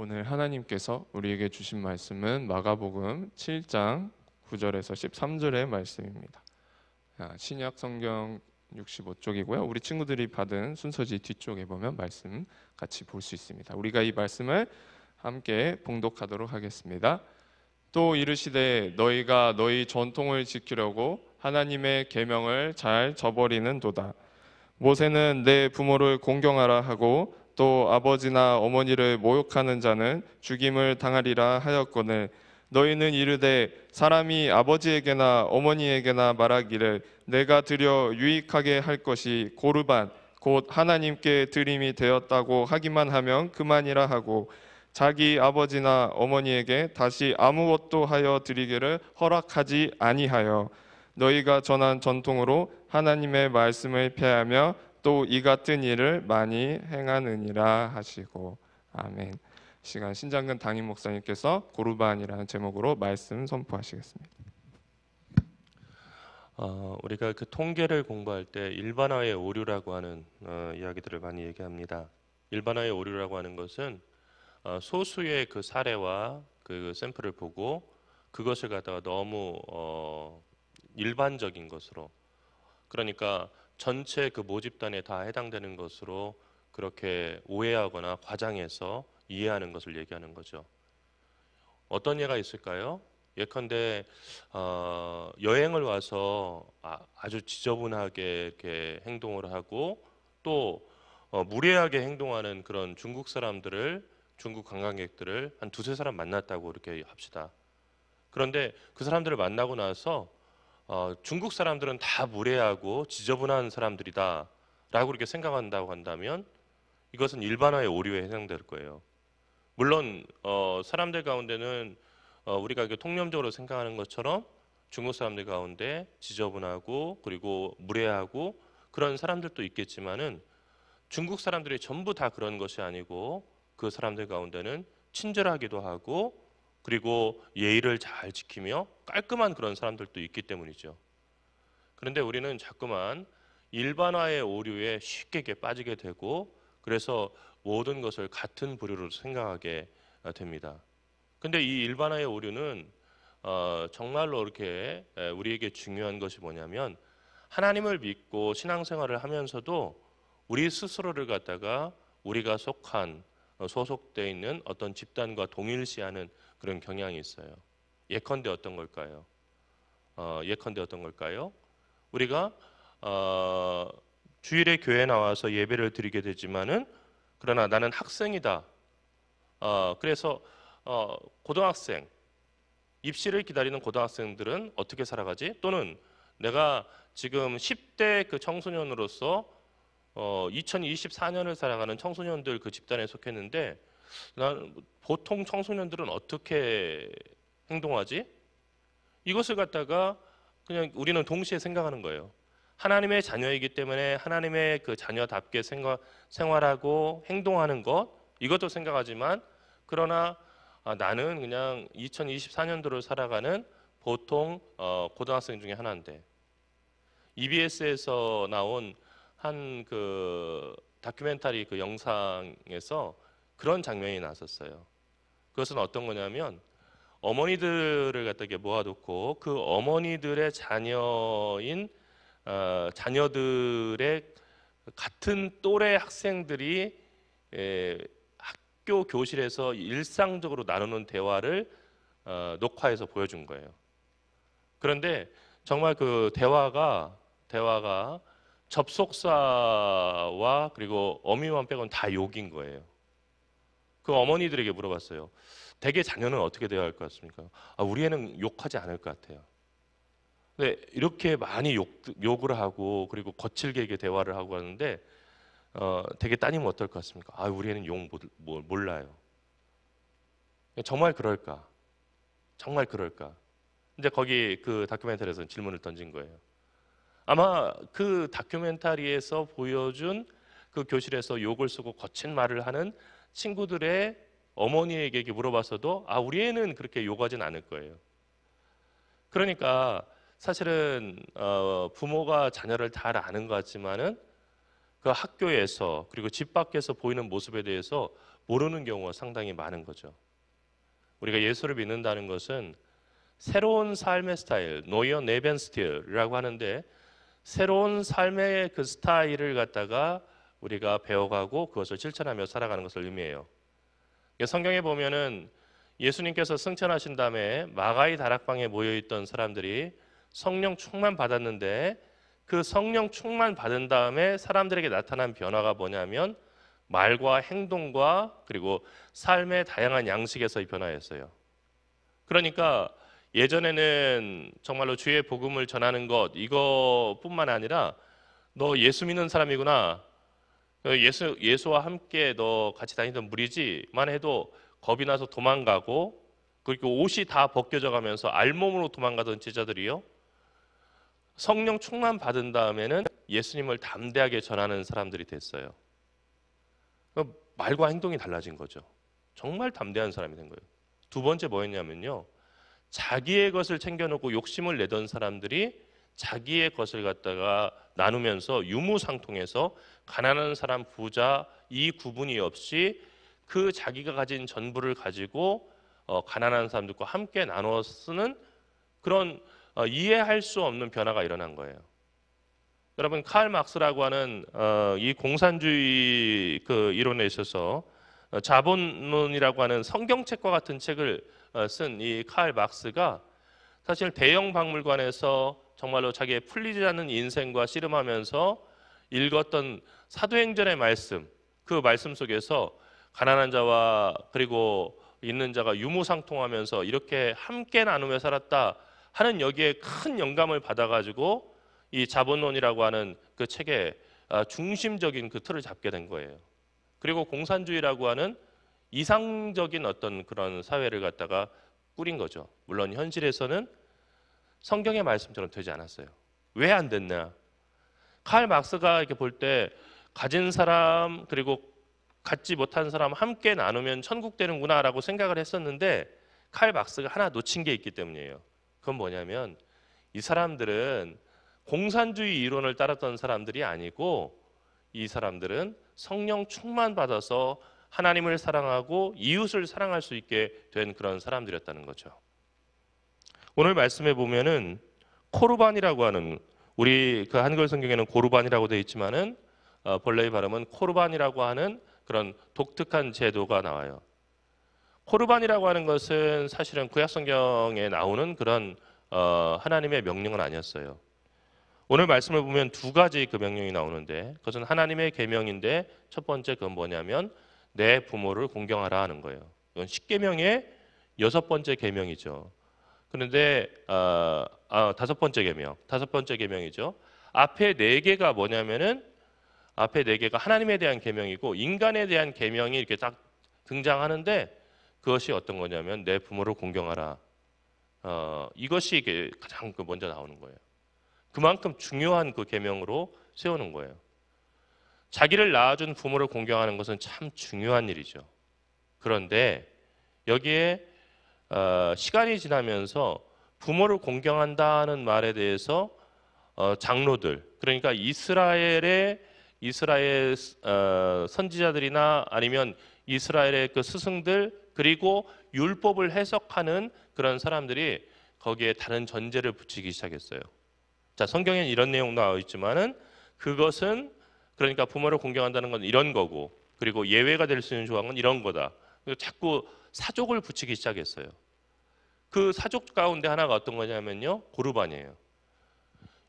오늘 하나님께서 우리에게 주신 말씀은 마가복음 7장 9절에서 13절의 말씀입니다. 신약 성경 65쪽이고요. 우리 친구들이 받은 순서지 뒤쪽에 보면 말씀 같이 볼 수 있습니다. 우리가 이 말씀을 함께 봉독하도록 하겠습니다. 또 이르시되 너희가 너희 전통을 지키려고 하나님의 계명을 잘 저버리는도다. 모세는 내 부모를 공경하라 하고 또 아버지나 어머니를 모욕하는 자는 죽임을 당하리라 하였거늘 너희는 이르되 사람이 아버지에게나 어머니에게나 말하기를 내가 드려 유익하게 할 것이 고르반 곧 하나님께 드림이 되었다고 하기만 하면 그만이라 하고 자기 아버지나 어머니에게 다시 아무것도 하여 드리기를 허락하지 아니하여 너희가 전한 전통으로 하나님의 말씀을 폐하며 또 이 같은 일을 많이 행하느니라 하시고 아멘. 시간 신장근 담임 목사님께서 고르반이라는 제목으로 말씀 선포하시겠습니다. 우리가 그 통계를 공부할 때 일반화의 오류라고 하는 이야기들을 많이 얘기합니다. 일반화의 오류라고 하는 것은 소수의 그 사례와 그 샘플을 보고 그것을 갖다가 너무 일반적인 것으로, 그러니까 전체 그 모집단에 다 해당되는 것으로 그렇게 오해하거나 과장해서 이해하는 것을 얘기하는 거죠. 어떤 예가 있을까요? 예컨대 여행을 와서 아주 지저분하게 이렇게 행동을 하고 또 무례하게 행동하는 그런 중국 사람들을, 중국 관광객들을 한 두세 사람 만났다고 이렇게 합시다. 그런데 그 사람들을 만나고 나서 중국 사람들은 다 무례하고 지저분한 사람들이다 라고 그렇게 생각한다고 한다면 이것은 일반화의 오류에 해당될 거예요. 물론 사람들 가운데는 우리가 통념적으로 생각하는 것처럼 중국 사람들 가운데 지저분하고 그리고 무례하고 그런 사람들도 있겠지만은 중국 사람들이 전부 다 그런 것이 아니고 그 사람들 가운데는 친절하기도 하고 그리고 예의를 잘 지키며 깔끔한 그런 사람들도 있기 때문이죠. 그런데 우리는 자꾸만 일반화의 오류에 쉽게 빠지게 되고 그래서 모든 것을 같은 부류로 생각하게 됩니다. 근데 이 일반화의 오류는 정말로 이렇게 우리에게 중요한 것이 뭐냐면 하나님을 믿고 신앙생활을 하면서도 우리 스스로를 갖다가 우리가 소속되어 있는 어떤 집단과 동일시하는 그런 경향이 있어요. 예컨대 어떤 걸까요? 우리가 주일에 교회 나와서 예배를 드리게 되지만은 그러나 나는 학생이다. 그래서 고등학생 입시를 기다리는 고등학생들은 어떻게 살아가지? 또는 내가 지금 10대 그 청소년으로서 2024년을 살아가는 청소년들 그 집단에 속했는데 보통 청소년들은 어떻게 행동하지? 이것을 갖다가 그냥 우리는 동시에 생각하는 거예요. 하나님의 자녀이기 때문에 하나님의 그 자녀답게 생활하고 행동하는 것 이것도 생각하지만 그러나 나는 그냥 2024년도를 살아가는 보통 고등학생 중에 하나인데 EBS에서 나온 한 그 다큐멘터리 그 영상에서 그런 장면이 나왔었어요. 그것은 어떤 거냐면 어머니들을 갖다가 모아놓고 그 어머니들의 자녀들의 같은 또래 학생들이 학교 교실에서 일상적으로 나누는 대화를 녹화해서 보여준 거예요. 그런데 정말 그 대화가 접속사와 그리고 어미만 빼고는 다 욕인 거예요. 그 어머니들에게 물어봤어요. 대개 자녀는 어떻게 되어야 할 것 같습니까? 우리 애는 욕하지 않을 것 같아요. 근데 이렇게 많이 욕을 하고 그리고 거칠게 이렇게 대화를 하고 하는데 대개 따님은 어떨 것 같습니까? 우리 애는 욕 몰라요. 정말 그럴까? 정말 그럴까? 이제 거기 그 다큐멘터리에서는 질문을 던진 거예요. 아마 그 다큐멘터리에서 보여준 그 교실에서 욕을 쓰고 거친 말을 하는 친구들의 어머니에게 물어봤어도 우리 애는 그렇게 욕하진 않을 거예요. 그러니까 사실은 부모가 자녀를 잘 아는 것 같지만은 그 학교에서 그리고 집 밖에서 보이는 모습에 대해서 모르는 경우가 상당히 많은 거죠. 우리가 예수를 믿는다는 것은 새로운 삶의 스타일, 노이어 네벤 스틸이라고 하는데 새로운 삶의 그 스타일을 갖다가 우리가 배워가고 그것을 실천하며 살아가는 것을 의미해요. 성경에 보면은 예수님께서 승천하신 다음에 마가의 다락방에 모여있던 사람들이 성령 충만 받았는데 그 성령 충만 받은 다음에 사람들에게 나타난 변화가 뭐냐면 말과 행동과 그리고 삶의 다양한 양식에서의 변화였어요. 그러니까 예전에는 정말로 주의 복음을 전하는 것 이거뿐만 아니라 너 예수 믿는 사람이구나, 예수와 함께 너 같이 다니던 무리지만 해도 겁이 나서 도망가고 그리고 옷이 다 벗겨져 가면서 알몸으로 도망가던 제자들이요, 성령 충만 받은 다음에는 예수님을 담대하게 전하는 사람들이 됐어요. 말과 행동이 달라진 거죠. 정말 담대한 사람이 된 거예요. 두 번째 뭐였냐면요, 자기의 것을 챙겨놓고 욕심을 내던 사람들이 자기의 것을 갖다가 나누면서 유무상통해서 가난한 사람, 부자 이 구분이 없이 그 자기가 가진 전부를 가지고 가난한 사람들과 함께 나누어 쓰는 그런 이해할 수 없는 변화가 일어난 거예요. 여러분, 칼 막스라고 하는 이 공산주의 그 이론에 있어서 자본론이라고 하는 성경책과 같은 책을 쓴 이 칼 막스가 사실 대형 박물관에서 정말로 자기의 풀리지 않는 인생과 씨름하면서 읽었던 사도행전의 말씀, 그 말씀 속에서 가난한 자와 그리고 있는 자가 유무상통하면서 이렇게 함께 나누며 살았다 하는 여기에 큰 영감을 받아가지고 이 자본론이라고 하는 그 책의 중심적인 그 틀을 잡게 된 거예요. 그리고 공산주의라고 하는 이상적인 어떤 그런 사회를 갖다가 꾸린 거죠. 물론 현실에서는 성경의 말씀처럼 되지 않았어요. 왜 안 됐냐? 칼 막스가 이렇게 볼 때 가진 사람 그리고 갖지 못한 사람 함께 나누면 천국 되는구나라고 생각을 했었는데 칼 막스가 하나 놓친 게 있기 때문이에요. 그건 뭐냐면 이 사람들은 공산주의 이론을 따랐던 사람들이 아니고 이 사람들은 성령 충만 받아서 하나님을 사랑하고 이웃을 사랑할 수 있게 된 그런 사람들이었다는 거죠. 오늘 말씀에 보면은 코르반이라고 하는, 우리 그 한글 성경에는 고르반이라고 되어 있지만은 본래의 발음은 코르반이라고 하는 그런 독특한 제도가 나와요. 코르반이라고 하는 것은 사실은 구약 성경에 나오는 그런 하나님의 명령은 아니었어요. 오늘 말씀을 보면 두 가지 그 명령이 나오는데 그것은 하나님의 계명인데 첫 번째 그건 뭐냐면 내 부모를 공경하라 하는 거예요. 이건 10계명의 여섯 번째 계명이죠. 그런데 다섯 번째 계명이죠. 앞에 네 개가 뭐냐면은 앞에 네 개가 하나님에 대한 계명이고 인간에 대한 계명이 이렇게 딱 등장하는데 그것이 어떤 거냐면 내 부모를 공경하라. 이것이 이게 가장 먼저 나오는 거예요. 그만큼 중요한 그 계명으로 세우는 거예요. 자기를 낳아준 부모를 공경하는 것은 참 중요한 일이죠. 그런데 여기에 시간이 지나면서 부모를 공경한다는 말에 대해서 장로들, 그러니까 이스라엘 선지자들이나 아니면 이스라엘의 그 스승들 그리고 율법을 해석하는 그런 사람들이 거기에 다른 전제를 붙이기 시작했어요. 자, 성경에는 이런 내용 나와 있지만은 그것은 그러니까 부모를 공경한다는 건 이런 거고 그리고 예외가 될 수 있는 조항은 이런 거다. 자꾸 사족을 붙이기 시작했어요. 그 사족 가운데 하나가 어떤 거냐면요, 고르반이에요.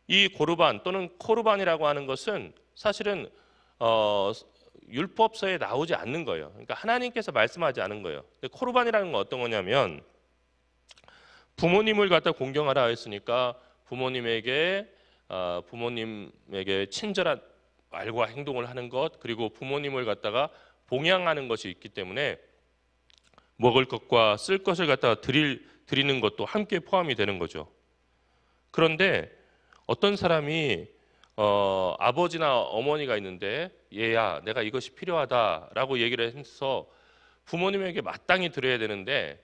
이 고르반 또는 코르반이라고 하는 것은 사실은 율법서에 나오지 않는 거예요. 그러니까 하나님께서 말씀하지 않은 거예요. 근데 코르반이라는 건 어떤 거냐면 부모님을 갖다 공경하라 했으니까 부모님에게 친절한 말과 행동을 하는 것 그리고 부모님을 갖다가 봉양하는 것이 있기 때문에 먹을 것과 쓸 것을 갖다가 드리는 것도 함께 포함이 되는 거죠. 그런데 어떤 사람이 아버지나 어머니가 있는데 얘야 내가 이것이 필요하다라고 얘기를 해서 부모님에게 마땅히 드려야 되는데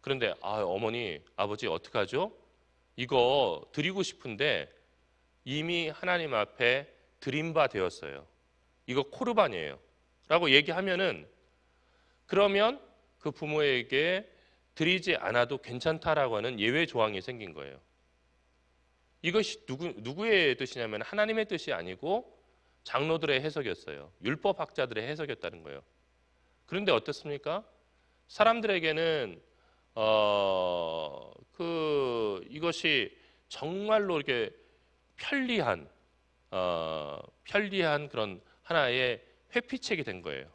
그런데 어머니 아버지 어떡하죠? 이거 드리고 싶은데 이미 하나님 앞에 드린 바 되었어요. 이거 코르반이에요 라고 얘기하면은 그러면 그 부모에게 드리지 않아도 괜찮다라고 하는 예외 조항이 생긴 거예요. 이것이 누구의 뜻이냐면 하나님의 뜻이 아니고 장로들의 해석이었어요. 율법학자들의 해석이었다는 거예요. 그런데 어떻습니까? 사람들에게는 이것이 정말로 이렇게 편리한 그런 하나의 회피책이 된 거예요.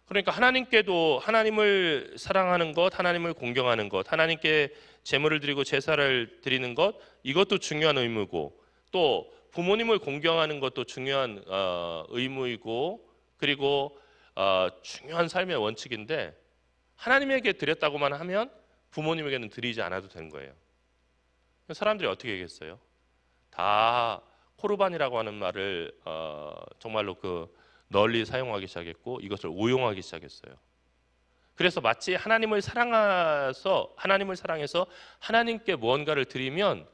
그러니까 하나님께도 하나님을 사랑하는 것, 하나님을 공경하는 것, 하나님께 제물을 드리고 제사를 드리는 것, 이것도 중요한 의무고, 또 부모님을 공경하는 것도 중요한 의무이고, 그리고 중요한 삶의 원칙인데 하나님에게 드렸다고만 하면 부모님에게는 드리지 않아도 되는 거예요. 사람들이 어떻게 얘기했어요? 다 코르반이라고 하는 말을 정말로 널리 사용하기 시작했고 이것을 오용하기 시작했어요. 그래서 마치 하나님을 사랑해서 하나님께 무언가를 드리면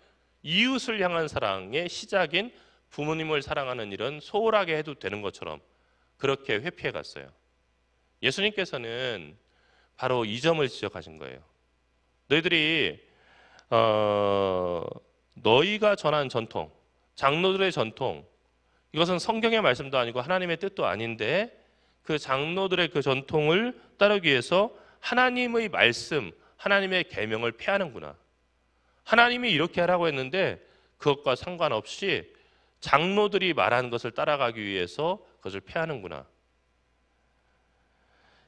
이웃을 향한 사랑의 시작인 부모님을 사랑하는 일은 소홀하게 해도 되는 것처럼 그렇게 회피해 갔어요. 예수님께서는 바로 이 점을 지적하신 거예요. 너희들이 너희가 전한 전통, 장로들의 전통, 이것은 성경의 말씀도 아니고 하나님의 뜻도 아닌데 그 장로들의 그 전통을 따르기 위해서 하나님의 말씀, 하나님의 계명을 폐하는구나. 하나님이 이렇게 하라고 했는데 그것과 상관없이 장로들이 말한 것을 따라가기 위해서 그것을 폐하는구나.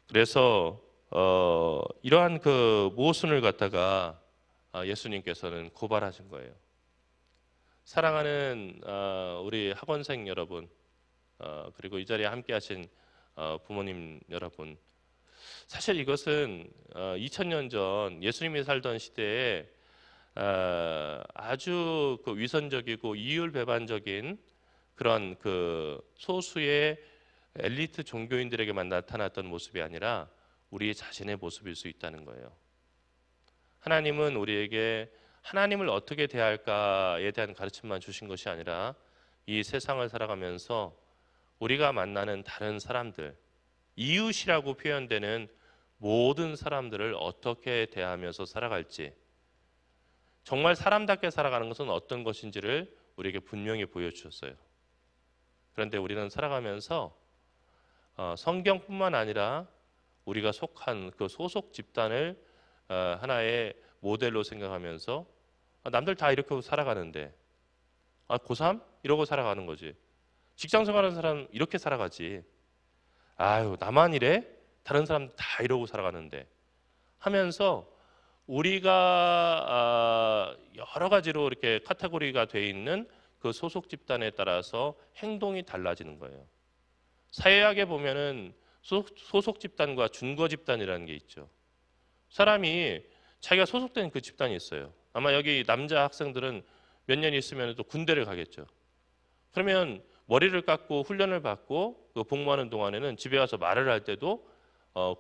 그래서 이러한 그 모순을 갖다가 예수님께서는 고발하신 거예요. 사랑하는 우리 학원생 여러분, 그리고 이 자리에 함께하신 부모님 여러분, 사실 이것은 2000년 전 예수님이 살던 시대에 아주 위선적이고 이율배반적인 그런 소수의 엘리트 종교인들에게만 나타났던 모습이 아니라 우리 자신의 모습일 수 있다는 거예요. 하나님은 우리에게 하나님을 어떻게 대할까에 대한 가르침만 주신 것이 아니라 이 세상을 살아가면서 우리가 만나는 다른 사람들, 이웃이라고 표현되는 모든 사람들을 어떻게 대하면서 살아갈지, 정말 사람답게 살아가는 것은 어떤 것인지를 우리에게 분명히 보여주셨어요. 그런데 우리는 살아가면서 성경뿐만 아니라 우리가 속한 그 소속 집단을 하나의 모델로 생각하면서 남들 다 이렇게 살아가는데 고3? 이러고 살아가는 거지. 직장 생활하는 사람 이렇게 살아가지. 아유 나만 이래? 다른 사람 다 이러고 살아가는데 하면서 우리가 여러 가지로 이렇게 카테고리가 돼 있는 그 소속 집단에 따라서 행동이 달라지는 거예요. 사회학에 보면은 소속 집단과 준거 집단이라는 게 있죠. 사람이 자기가 소속된 그 집단이 있어요. 아마 여기 남자 학생들은 몇 년 있으면 또 군대를 가겠죠. 그러면 머리를 깎고 훈련을 받고 복무하는 동안에는 집에 와서 말을 할 때도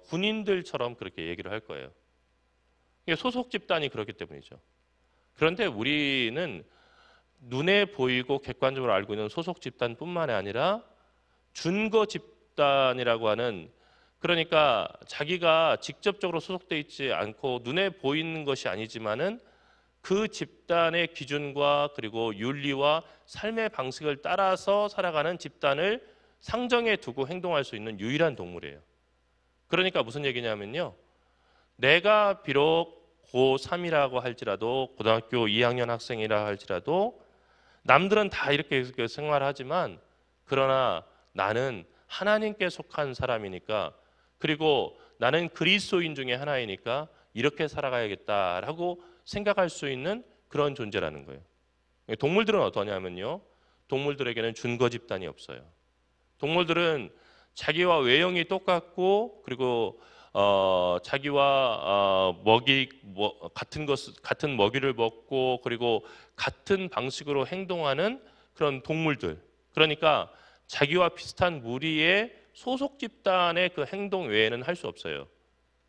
군인들처럼 그렇게 얘기를 할 거예요. 이게 소속 집단이 그렇기 때문이죠. 그런데 우리는 눈에 보이고 객관적으로 알고 있는 소속 집단뿐만 아니라 준거 집단이라고 하는, 그러니까 자기가 직접적으로 소속돼 있지 않고 눈에 보이는 것이 아니지만은 그 집단의 기준과 그리고 윤리와 삶의 방식을 따라서 살아가는 집단을 상정해 두고 행동할 수 있는 유일한 동물이에요. 그러니까 무슨 얘기냐면요, 내가 비록 고3이라고 할지라도 고등학교 2학년 학생이라 할지라도 남들은 다 이렇게 생활하지만 그러나 나는 하나님께 속한 사람이니까, 그리고 나는 그리스도인 중에 하나이니까 이렇게 살아가야겠다라고 생각할 수 있는 그런 존재라는 거예요. 동물들은 어떠냐면요, 동물들에게는 준거 집단이 없어요. 동물들은 자기와 외형이 똑같고 그리고 자기와 같은 먹이를 먹고 그리고 같은 방식으로 행동하는 그런 동물들, 그러니까 자기와 비슷한 무리의 소속 집단의 그 행동 외에는 할 수 없어요.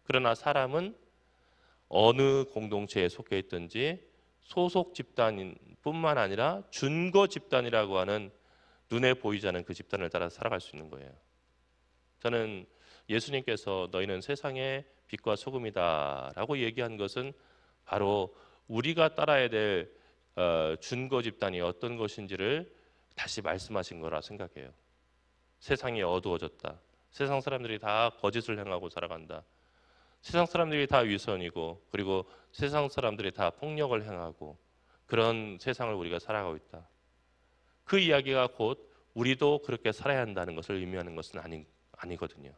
그러나 사람은 어느 공동체에 속해 있든지 소속 집단뿐만 아니라 준거 집단이라고 하는 눈에 보이지 않는 그 집단을 따라 살아갈 수 있는 거예요. 저는 예수님께서 너희는 세상의 빛과 소금이다라고 얘기한 것은 바로 우리가 따라야 될 준거 집단이 어떤 것인지를 다시 말씀하신 거라 생각해요. 세상이 어두워졌다. 세상 사람들이 다 거짓을 행하고 살아간다. 세상 사람들이 다 위선이고 그리고 세상 사람들이 다 폭력을 행하고 그런 세상을 우리가 살아가고 있다. 그 이야기가 곧 우리도 그렇게 살아야 한다는 것을 의미하는 것은 아니거든요.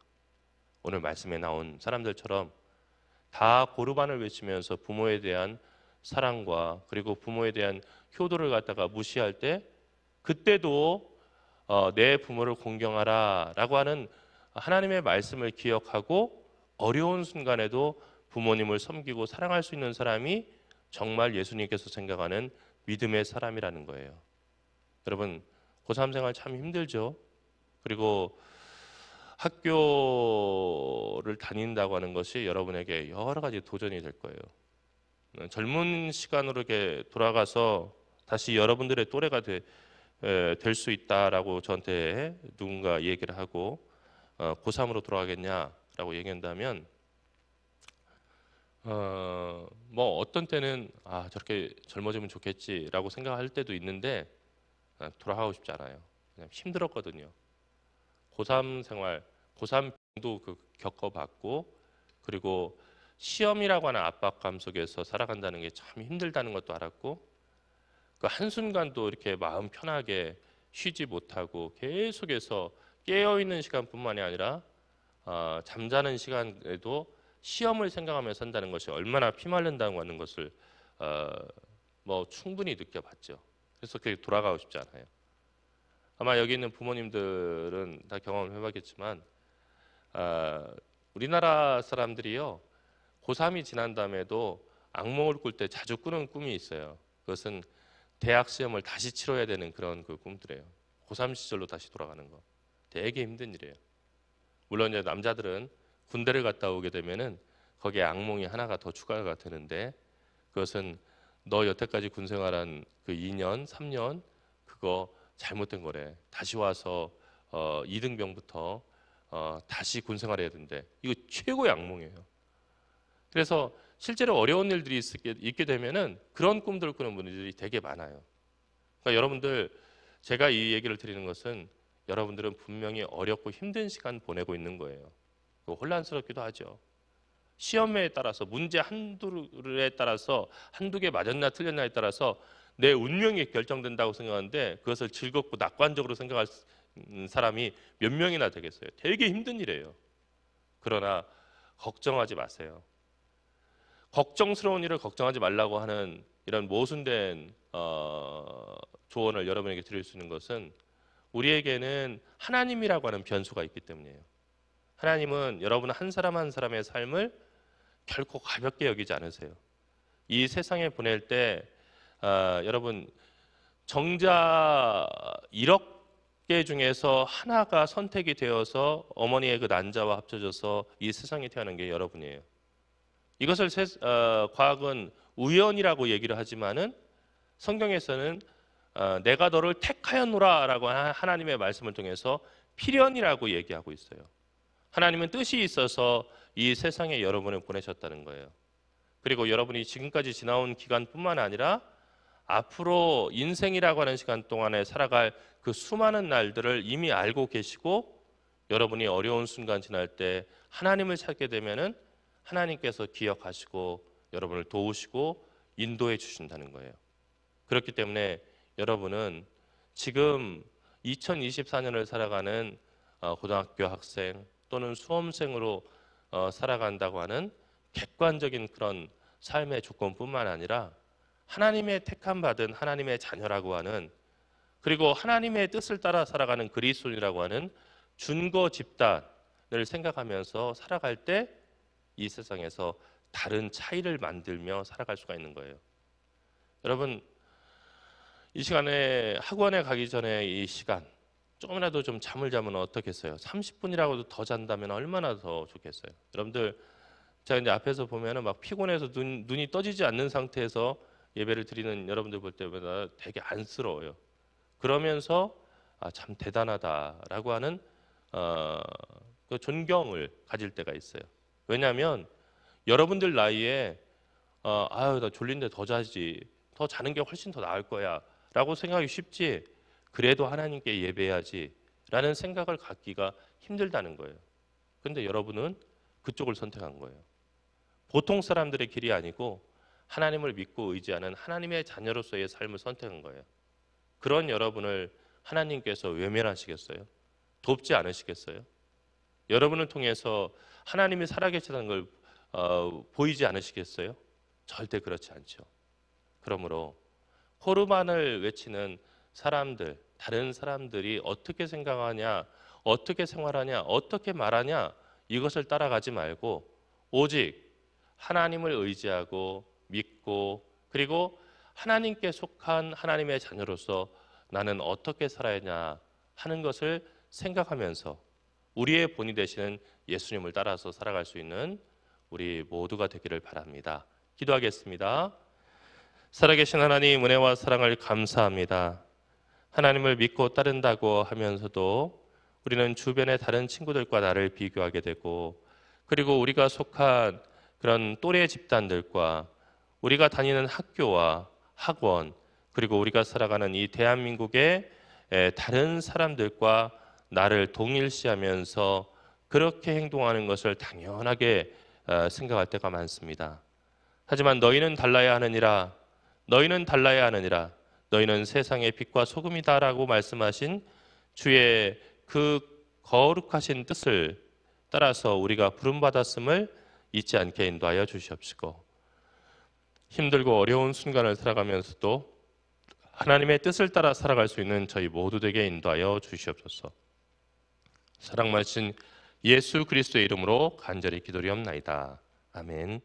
오늘 말씀에 나온 사람들처럼 다 고르반을 외치면서 부모에 대한 사랑과 그리고 부모에 대한 효도를 갖다가 무시할 때 그때도 내 부모를 공경하라라고 하는 하나님의 말씀을 기억하고 어려운 순간에도 부모님을 섬기고 사랑할 수 있는 사람이 정말 예수님께서 생각하는 믿음의 사람이라는 거예요. 여러분 고3 생활 참 힘들죠. 그리고 학교를 다닌다고 하는 것이 여러분에게 여러 가지 도전이 될 거예요. 젊은 시간으로 이렇게 돌아가서 다시 여러분들의 또래가 될 수 있다라고 저한테 누군가 얘기를 하고 고3으로 돌아가겠냐라고 얘기한다면 뭐 어떤 때는 저렇게 젊어지면 좋겠지라고 생각할 때도 있는데 돌아가고 싶지 않아요. 그냥 힘들었거든요. 고3 생활, 고3도 겪어봤고 그리고 시험이라고 하는 압박감 속에서 살아간다는 게 참 힘들다는 것도 알았고 그 한순간도 이렇게 마음 편하게 쉬지 못하고 계속해서 깨어있는 시간뿐만이 아니라 잠자는 시간에도 시험을 생각하며 산다는 것이 얼마나 피말른다고 하는 것을 뭐 충분히 느껴봤죠. 그래서 그게 돌아가고 싶지 않아요. 아마 여기 있는 부모님들은 다 경험을 해봤겠지만 우리나라 사람들이요 고3이 지난 다음에도 악몽을 꿀 때 자주 꾸는 꿈이 있어요. 그것은 대학 시험을 다시 치러야 되는 그런 그 꿈들이에요. 고3 시절로 다시 돌아가는 거 되게 힘든 일이에요. 물론 이제 남자들은 군대를 갔다 오게 되면은 거기에 악몽이 하나가 더 추가가 되는데 그것은 너 여태까지 군 생활한 그 2년, 3년 그거 잘못된 거래. 다시 와서 2등병부터 다시 군 생활해야 된대. 이거 최고의 악몽이에요. 그래서 실제로 어려운 일들이 있게 되면은 그런 꿈들을 꾸는 분들이 되게 많아요. 그러니까 여러분들 제가 이 얘기를 드리는 것은 여러분들은 분명히 어렵고 힘든 시간 보내고 있는 거예요. 혼란스럽기도 하죠. 시험에 따라서 문제 한두에 따라서 한두 개 맞았나 틀렸나에 따라서 내 운명이 결정된다고 생각하는데 그것을 즐겁고 낙관적으로 생각할 사람이 몇 명이나 되겠어요. 되게 힘든 일이에요. 그러나 걱정하지 마세요. 걱정스러운 일을 걱정하지 말라고 하는 이런 모순된 조언을 여러분에게 드릴 수 있는 것은 우리에게는 하나님이라고 하는 변수가 있기 때문이에요. 하나님은 여러분 한 사람 한 사람의 삶을 결코 가볍게 여기지 않으세요. 이 세상에 보낼 때 여러분 정자 1억 개 중에서 하나가 선택이 되어서 어머니의 그 난자와 합쳐져서 이 세상에 태어난 게 여러분이에요. 이것을 과학은 우연이라고 얘기를 하지만은 성경에서는 내가 너를 택하였노라라고 하나님의 말씀을 통해서 필연이라고 얘기하고 있어요. 하나님은 뜻이 있어서 이 세상에 여러분을 보내셨다는 거예요. 그리고 여러분이 지금까지 지나온 기간뿐만 아니라 앞으로 인생이라고 하는 시간 동안에 살아갈 그 수많은 날들을 이미 알고 계시고 여러분이 어려운 순간 지날 때 하나님을 찾게 되면은 하나님께서 기억하시고 여러분을 도우시고 인도해 주신다는 거예요. 그렇기 때문에 여러분은 지금 2024년을 살아가는 고등학교 학생 또는 수험생으로 살아간다고 하는 객관적인 그런 삶의 조건뿐만 아니라 하나님의 택함 받은 하나님의 자녀라고 하는 그리고 하나님의 뜻을 따라 살아가는 그리스도인이라고 하는 준거 집단을 생각하면서 살아갈 때 이 세상에서 다른 차이를 만들며 살아갈 수가 있는 거예요. 여러분 이 시간에 학원에 가기 전에 이 시간 조금이라도 좀 잠을 자면 어떻겠어요? 30분이라고도 더 잔다면 얼마나 더 좋겠어요? 여러분들 제가 이제 앞에서 보면은 막 피곤해서 눈이 떠지지 않는 상태에서 예배를 드리는 여러분들 볼 때마다 되게 안쓰러워요. 그러면서 참 대단하다라고 하는 그 존경을 가질 때가 있어요. 왜냐하면 여러분들 나이에 아유 나 졸린데 더 자지, 더 자는 게 훨씬 더 나을 거야 라고 생각하기 쉽지, 그래도 하나님께 예배해야지 라는 생각을 갖기가 힘들다는 거예요. 근데 여러분은 그쪽을 선택한 거예요. 보통 사람들의 길이 아니고 하나님을 믿고 의지하는 하나님의 자녀로서의 삶을 선택한 거예요. 그런 여러분을 하나님께서 외면하시겠어요? 돕지 않으시겠어요? 여러분을 통해서 하나님이 살아계시다는 걸 보이지 않으시겠어요? 절대 그렇지 않죠. 그러므로 호르반을 외치는 사람들, 다른 사람들이 어떻게 생각하냐, 어떻게 생활하냐, 어떻게 말하냐, 이것을 따라가지 말고 오직 하나님을 의지하고 믿고, 그리고 하나님께 속한 하나님의 자녀로서 나는 어떻게 살아야 하냐 하는 것을 생각하면서 우리의 본이 되시는 예수님을 따라서 살아갈 수 있는 우리 모두가 되기를 바랍니다. 기도하겠습니다. 살아계신 하나님, 은혜와 사랑을 감사합니다. 하나님을 믿고 따른다고 하면서도 우리는 주변의 다른 친구들과 나를 비교하게 되고, 그리고 우리가 속한 그런 또래 집단들과 우리가 다니는 학교와 학원, 그리고 우리가 살아가는 이 대한민국의 다른 사람들과 나를 동일시하면서 그렇게 행동하는 것을 당연하게 생각할 때가 많습니다. 하지만 너희는 달라야 하느니라, 너희는 달라야 하느니라, 너희는 세상의 빛과 소금이다라고 말씀하신 주의 그 거룩하신 뜻을 따라서 우리가 부름받았음을 잊지 않게 인도하여 주시옵시고, 힘들고 어려운 순간을 살아가면서도 하나님의 뜻을 따라 살아갈 수 있는 저희 모두에게 인도하여 주시옵소서. 사랑 많으신 예수 그리스도의 이름으로 간절히 기도리옵나이다. 아멘.